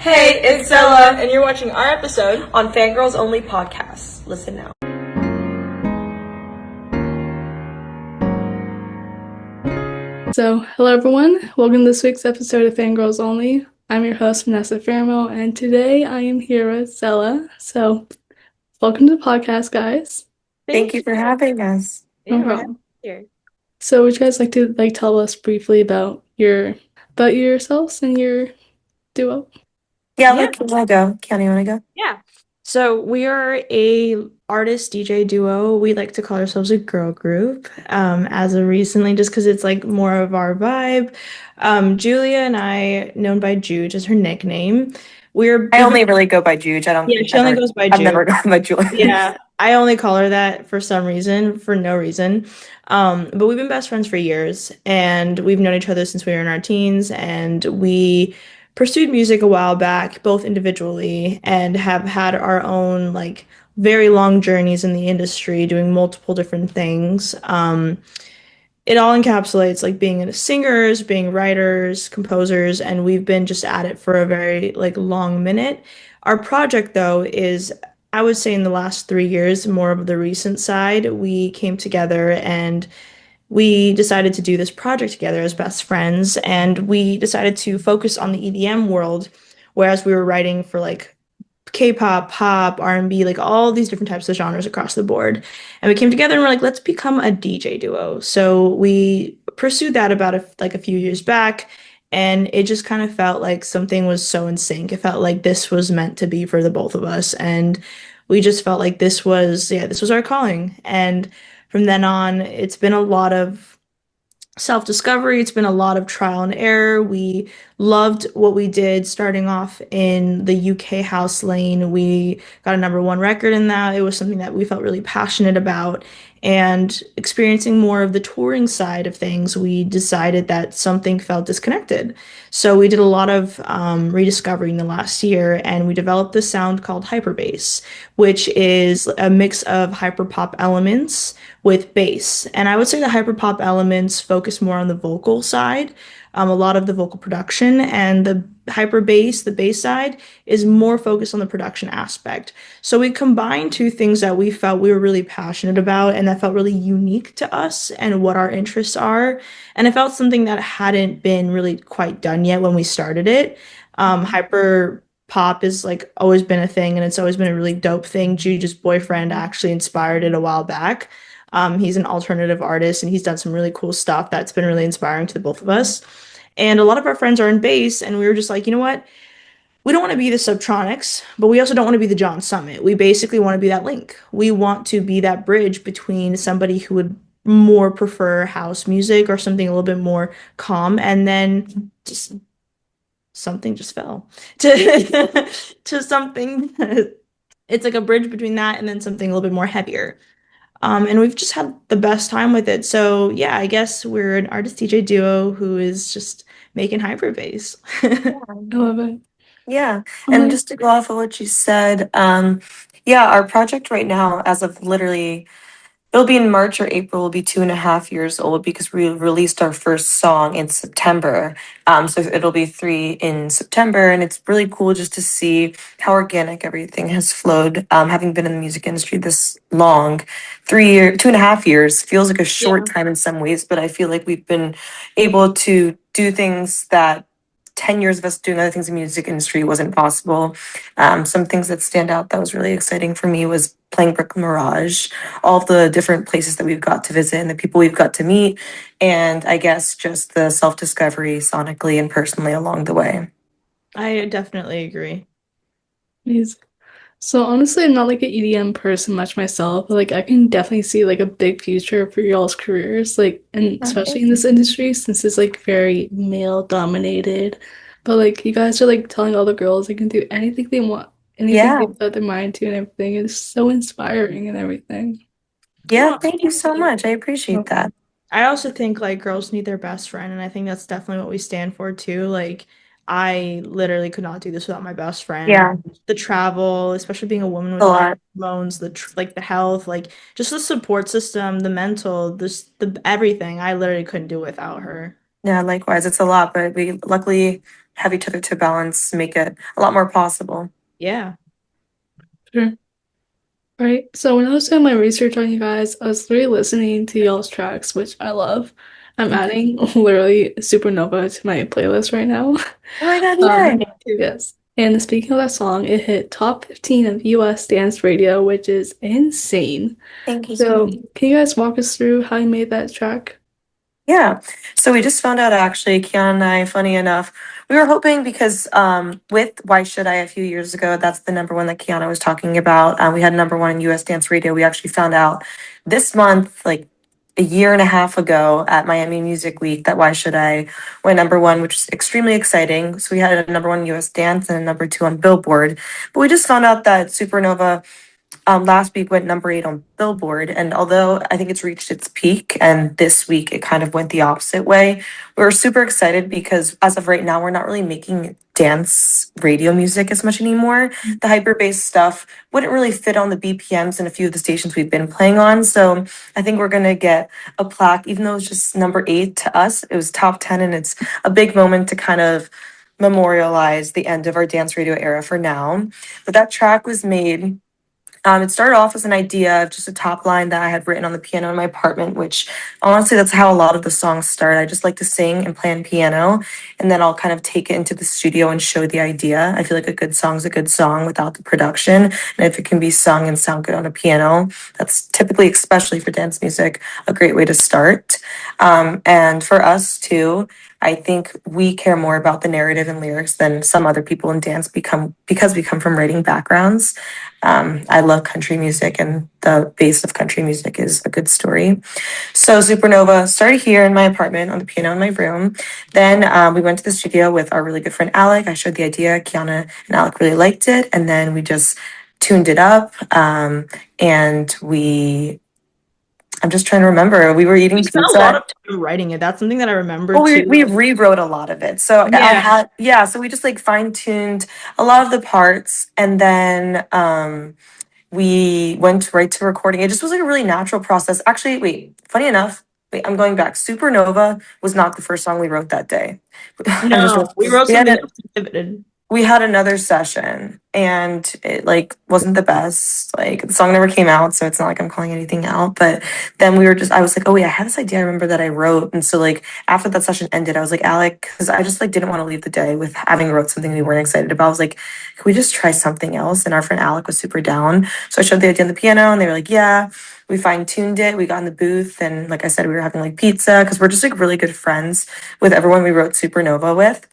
Hey, it's Zella, and you're watching our episode on Fangirls Only Podcasts. Listen now. So, hello everyone. Welcome to this week's episode of Fangirls Only. I'm your host, Vanessa Fermo, and today I am here with Zella. So, welcome to the podcast, guys. Thank you for having us. No problem. So, would you guys like to tell us briefly about yourselves and your duo? Yeah, let Kiana go. Kiana, you want to go? Yeah. So we are a artist DJ duo. We like to call ourselves a girl group. As of recently, just because it's like more of our vibe. Julia and I, known by Juge as her nickname. I only really go by Juge. She only goes by Juge. I've never gone by Julia. Yeah, I only call her that for some reason, for no reason. But we've been best friends for years, and we've known each other since we were in our teens, and we pursued music a while back, both individually, and have had our own like very long journeys in the industry, doing multiple different things. It all encapsulates like being singers, being writers, composers, and we've been just at it for a very like long minute. Our project though is, I would say, in the last 3 years, more of the recent side. We came together and we decided to do this project together as best friends, and we decided to focus on the EDM world, whereas we were writing for like K-pop, pop, R&B, like all these different types of genres across the board. And we came together and we're like, let's become a DJ duo. So we pursued that about a few years back, and it just kind of felt like something was so in sync. It felt like this was meant to be for the both of us, and we just felt like this was our calling. And from then on, it's been a lot of self-discovery. It's been a lot of trial and error. We loved what we did starting off in the UK house lane. We got a #1 record in that. It was something that we felt really passionate about. And experiencing more of the touring side of things, we decided that something felt disconnected. So we did a lot of rediscovering the last year, and we developed this sound called hyperbass, which is a mix of hyperpop elements with bass. And I would say the hyperpop elements focus more on the vocal side, a lot of the vocal production, and the hyperbass, the bass side, is more focused on the production aspect. So we combined two things that we felt we were really passionate about and that felt really unique to us and what our interests are. And it felt something that hadn't been really quite done yet when we started it. Hyper pop has like always been a thing, and it's always been a really dope thing. Juju's boyfriend actually inspired it a while back. He's an alternative artist, and he's done some really cool stuff that's been really inspiring to the both of us. And a lot of our friends are in bass, and we were just like, you know what? We don't want to be the Subtronics, but we also don't want to be the John Summit. We basically want to be that link. We want to be that bridge between somebody who would more prefer house music or something a little bit more calm, and then just something just fell to to something. It's like a bridge between that and then something a little bit more heavier. And we've just had the best time with it. So yeah, I guess we're an artist DJ duo who is just making hyperbass. I love it. Yeah. And just to go off of what you said, yeah, our project right now, as of literally, it'll be in March or April, will be 2.5 years old because we released our first song in September. So it'll be 3 in September, and it's really cool just to see how organic everything has flowed. Having been in the music industry this long, 2.5 years feels like a short time in some ways, but I feel like we've been able to do things that 10 years of us doing other things in the music industry wasn't possible. Some things that stand out that was really exciting for me was playing Brooklyn Mirage, all the different places that we've got to visit and the people we've got to meet, and I guess just the self-discovery sonically and personally along the way. I definitely agree. Amazing. So honestly, I'm not like an EDM person much myself, but like I can definitely see like a big future for y'all's careers, like and especially in this industry since it's like very male dominated. But like you guys are like telling all the girls they can do anything they want, anything they put their mind to and everything. It's so inspiring and everything. Yeah, thank you so much. I appreciate that. I also think like girls need their best friend, and I think that's definitely what we stand for too. Like I literally could not do this without my best friend. Yeah. The travel, especially being a woman with A lot. hormones, like the health, like just the support system, the mental, the everything. I literally couldn't do without her. Yeah, likewise. It's a lot, but we luckily have each other to balance, make it a lot more possible. Yeah. Sure. All right. So when I was doing my research on you guys, I was really listening to y'all's tracks, which I love. I'm adding literally Supernova to my playlist right now. Oh my God, Um, yeah. yes. And speaking of that song, it hit top 15 of US dance radio, which is insane. Thank you. So, can you guys walk us through how you made that track? Yeah. So we just found out actually, Kiana and I, funny enough, we were hoping because with Why Should I a few years ago, that's the number one that Kiana was talking about. We had number one in US Dance Radio. We actually found out this month, like a year and a half ago at Miami Music Week, that Why Should I went number one, which is extremely exciting. So we had a number one US Dance and a number two on Billboard. But we just found out that Supernova last week went number 8 on Billboard, and although I think it's reached its peak, and this week it kind of went the opposite way, we were super excited because as of right now, we're not really making dance radio music as much anymore. The hyper bass stuff wouldn't really fit on the BPMs in a few of the stations we've been playing on. So I think we're gonna get a plaque, even though it's just number 8 to us, it was top 10, and it's a big moment to kind of memorialize the end of our dance radio era for now. But that track was made it started off as an idea of just a top line that I had written on the piano in my apartment, which honestly, that's how a lot of the songs start. I just like to sing and play on piano, and then I'll kind of take it into the studio and show the idea. I feel like a good song's a good song without the production. And if it can be sung and sound good on a piano, that's typically, especially for dance music, a great way to start. And for us too, I think we care more about the narrative and lyrics than some other people in dance because we come from writing backgrounds. I love country music, and the base of country music is a good story. So Supernova started here in my apartment on the piano in my room. Then we went to the studio with our really good friend Alec. I showed the idea. Kiana and Alec really liked it, and then we just tuned it up. And we, I'm just trying to remember. We were eating We spent a pizza. lot of time writing it. That's something that I remember Well, too. we rewrote a lot of it. So so we just like fine tuned a lot of the parts, and then we went right to recording. It just was like a really natural process. Actually, wait, funny enough, wait, I'm going back. Supernova was not the first song we wrote that day. No, we wrote we had something a, else and pivoted. we had another session, and it like wasn't the best. Like the song never came out, so it's not like I'm calling anything out. But then I was like, oh wait, I had this idea I remember that I wrote. And so like after that session ended, I was like, Alec, because I just like didn't want to leave the day with having wrote something we weren't excited about. I was like, can we just try something else? And our friend Alec was super down. So I showed the idea on the piano, and they were like, yeah. We fine-tuned it. We got in the booth, and like I said, we were having like pizza because we're just like really good friends with everyone we wrote Supernova with.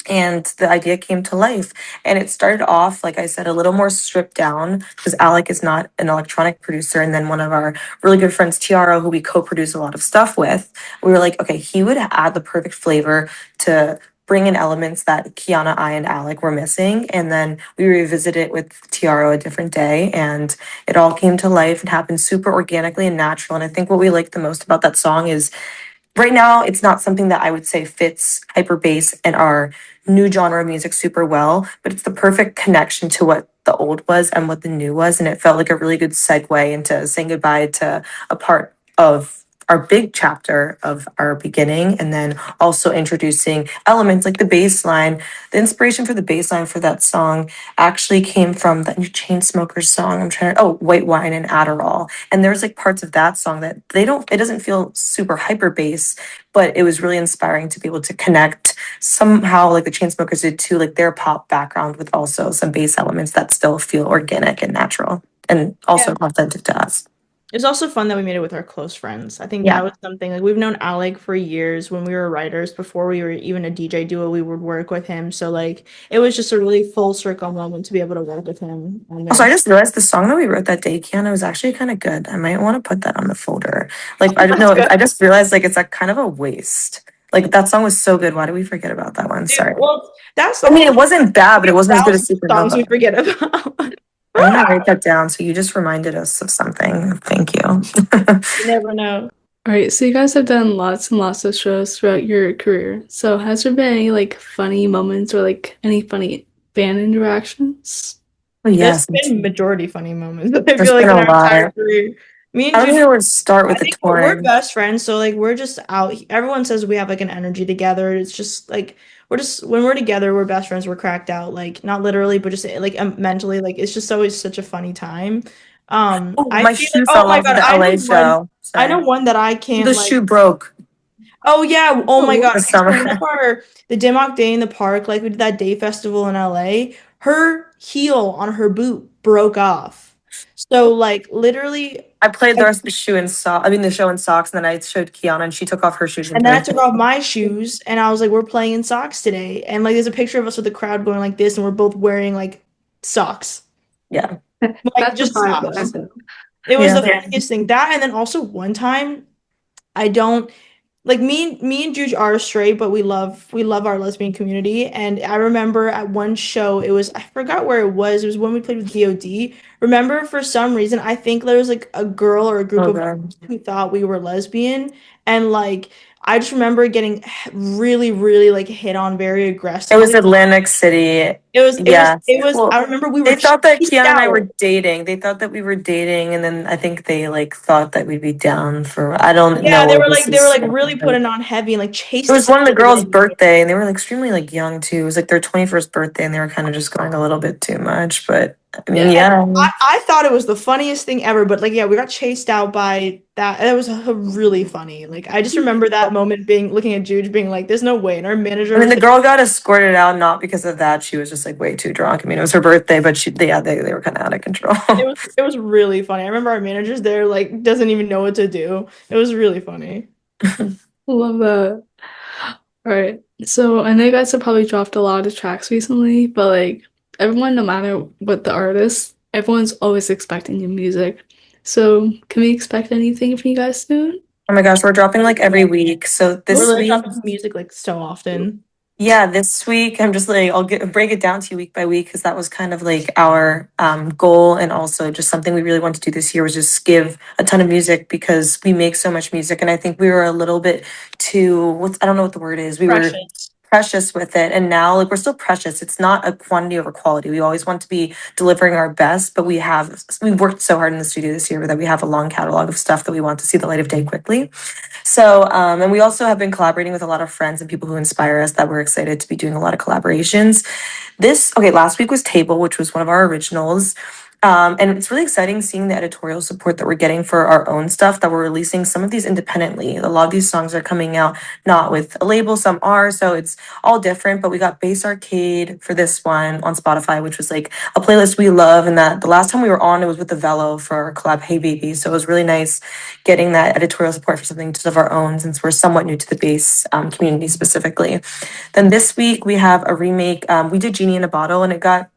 And the idea came to life, and it started off, like I said, a little more stripped down because Alec is not an electronic producer. And then one of our really good friends, Tiara, who we co-produce a lot of stuff with, we were like, okay, he would add the perfect flavor to bring in elements that Kiana, I, and Alec were missing. And then we revisited it with Tiara a different day, and it all came to life and happened super organically and natural. And I think what we liked the most about that song is right now it's not something that I would say fits hyper bass and our new genre of music super well, but it's the perfect connection to what the old was and what the new was. And it felt like a really good segue into saying goodbye to a part of our big chapter of our beginning, and then also introducing elements like the bass line. The inspiration for the bass line for that song actually came from that new Chainsmokers song. White Wine and Adderall. And there's like parts of that song that it doesn't feel super hyper bass, but it was really inspiring to be able to connect somehow like the Chainsmokers did to like their pop background with also some bass elements that still feel organic and natural and also authentic to us. It's also fun that we made it with our close friends. I think Yeah. that was something like we've known Alec for years. When we were writers, before we were even a DJ duo, we would work with him. So like it was just a really full circle moment to be able to work with him on Also, I this. just realized the song that we wrote that day, Kiana, was actually kind of good. I might want to put that on the folder. Like, I don't know. That's good. I just realized like it's like kind of a waste. Like that song was so good. Why did we forget about that one? Dude, Sorry. well, that's I mean, it wasn't bad, but it wasn't as good as songs we Supernova. forget about. I'm gonna write that down. So you just reminded us of something. Thank you. You never know. All right, so you guys have done lots and lots of shows throughout your career. So has there been any like funny moments or like any funny fan interactions? Well, There's yes, been majority funny moments, I there's feel like been in a our entire lot. career. Me and I don't Jude, even know where to start I with the think we're touring. best friends, so like we're just out. Everyone says we have like an energy together. It's just like we're just when we're together, we're best friends. We're cracked out, like not literally, but just like mentally. Like it's just always such a funny time. Oh, I my feel like shoe oh fell my off at God, the LA show. I know Sorry. one that I The can't like. shoe broke Oh yeah, oh my Oh, God. this Okay, so one summer. of our the Dimmock Day in the park, like we did that day festival in LA. Her heel on her boot broke off. So like literally. I played the rest of the shoe in the show in socks, and then I showed Kiana, and she took off her shoes and And then I played. took off my shoes and I was like, we're playing in socks today. And like there's a picture of us with the crowd going like this and we're both wearing like socks. Yeah, Like that's the just vibe that I socks. feel. It was yeah. the funniest thing. That and then also one time I don't like me and Juge are straight, but we love our lesbian community. And I remember at one show, it was I forgot where it was. It was when we played with DOD. Remember, for some reason, I think there was like a girl or a group Oh of god. girls who thought we were lesbian, and like I just remember getting really, really like hit on very It was aggressively. Atlantic City. It was, it was, Yeah. it was. Well, I remember we were they thought that chased Kiana and I were out. dating. They thought that we were dating, and then I think they like thought that we'd be down for. I don't Yeah, know they where were this like they were is. like really putting on heavy and like It chased was us one of out the of the girls' venue. birthday, and they were like extremely like young too. It was like their 21st birthday, and they were kind of just going a little bit too much. But I Yeah, mean, and yeah. I thought it was the funniest thing ever, but like, yeah, we got chased out by that. That was really funny. Like, I just remember that moment being looking at Juge, being like, "There's no way," and our I manager mean, was the like, girl got escorted out not because of that. She was just like way too drunk. I mean, it was her birthday, but they were kind of out of control. it was really funny. I remember our manager's there, like, doesn't even know what to do. It was really funny. Love that. All right. So I know you guys have probably dropped a lot of tracks recently, but like everyone, no matter what the artist, everyone's always expecting new music. So can we expect anything from you guys soon? Oh my gosh, we're dropping like every week. So We're this literally week, dropping music like so often. yeah, this week I'm just like break it down to you week by week because that was kind of like our goal, and also just something we really wanted to do this year was just give a ton of music because we make so much music, and I think we were a little bit too I don't know what the word is. We were Precious. precious with it, and now like we're still precious. It's not a quantity over quality. We always want to be delivering our best, but we've worked so hard in the studio this year that we have a long catalog of stuff that we want to see the light of day quickly. So, and we also have been collaborating with a lot of friends and people who inspire us that we're excited to be doing a lot of collaborations. Last week was Table, which was one of our originals. And it's really exciting seeing the editorial support that we're getting for our own stuff, that we're releasing some of these independently. A lot of these songs are coming out not with a label, some are. So it's all different. But we got Bass Arcade for this one on Spotify, which was like a playlist we love. And that the last time we were on, it was with the Velo for our collab Hey Baby. So it was really nice getting that editorial support for something of our own since we're somewhat new to the bass community specifically. Then this week we have a remake. We did Genie in a Bottle, and it got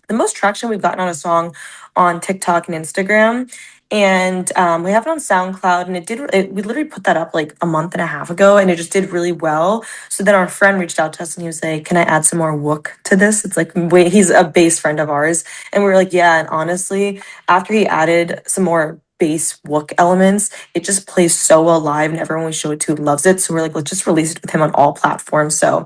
the most traction we've gotten on a song on TikTok and Instagram. And we have it on SoundCloud, and we literally put that up like a month and a half ago, and it just did really well. So then our friend reached out to us, and he was like, "Can I add some more wook to this?" It's like, wait, he's a bass friend of ours, and we were like, "Yeah." And honestly, after he added some more bass wook elements, it just plays so well live, and everyone we show it to loves it. So we're like, let's just release it with him on all platforms. So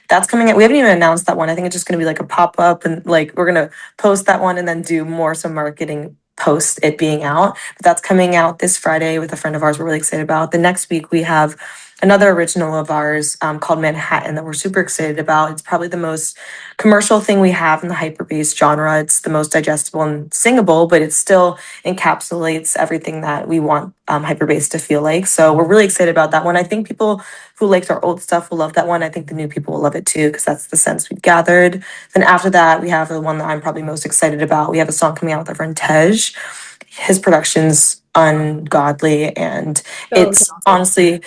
that's coming out. We haven't even announced that one. I think it's just going to be like a pop up, and like we're going to post that one and then do more some marketing post it being out. But that's coming out this Friday with a friend of ours we're really excited about. The next week we have another original of ours called Manhattan that we're super excited about. It's probably the most commercial thing we have in the hyperbass genre. It's the most digestible and singable, but it still encapsulates everything that we want hyperbass to feel like. So we're really excited about that one. I think people who liked our old stuff will love that one. I think the new people will love it too, because that's the sense we've gathered. Then after that, we have the one that I'm probably most excited about. We have a song coming out with our friend Tej. His production's ungodly, and So it's honestly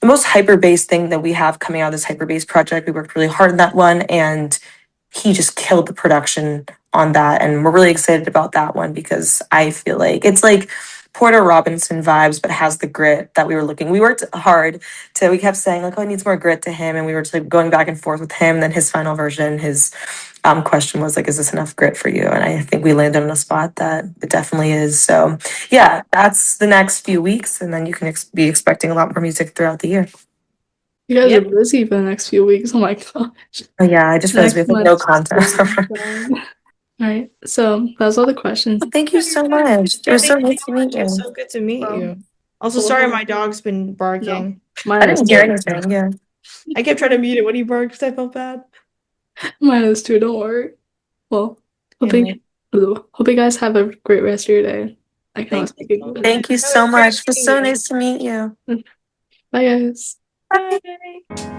the most hyper bass thing that we have coming out of this hyper bass project. We worked really hard on that one, and he just killed the production on that, and we're really excited about that one because I feel like it's like Porter Robinson vibes, but has the grit that we were looking. We worked hard to. We kept saying like, "Oh, it needs more grit to him," and we were just like going back and forth with him. And then his final version, his question was like, "Is this enough grit for you?" And I think we landed on a spot that it definitely is. So yeah, that's the next few weeks, and then you can be expecting a lot more music throughout the year. You guys yeah, are busy for the next few weeks. Oh my gosh. Oh yeah, I just realized we Next have like, no month. content. Done. All right. So that was all the questions. Well, thank you so much. It was so nice to meet It was you. so good to meet Well, you. Also, well, sorry my dog's been barking. Mine I is didn't hear too. anything. Yeah. I kept trying to mute it when he barked because I felt bad. Mine is too. Don't worry. Well, hope Anyway, hope you guys have a great rest of your day. I cannot thanks. speak English. Thank you It so was great much. It was meeting so you. nice to meet you. Bye, guys. Bye.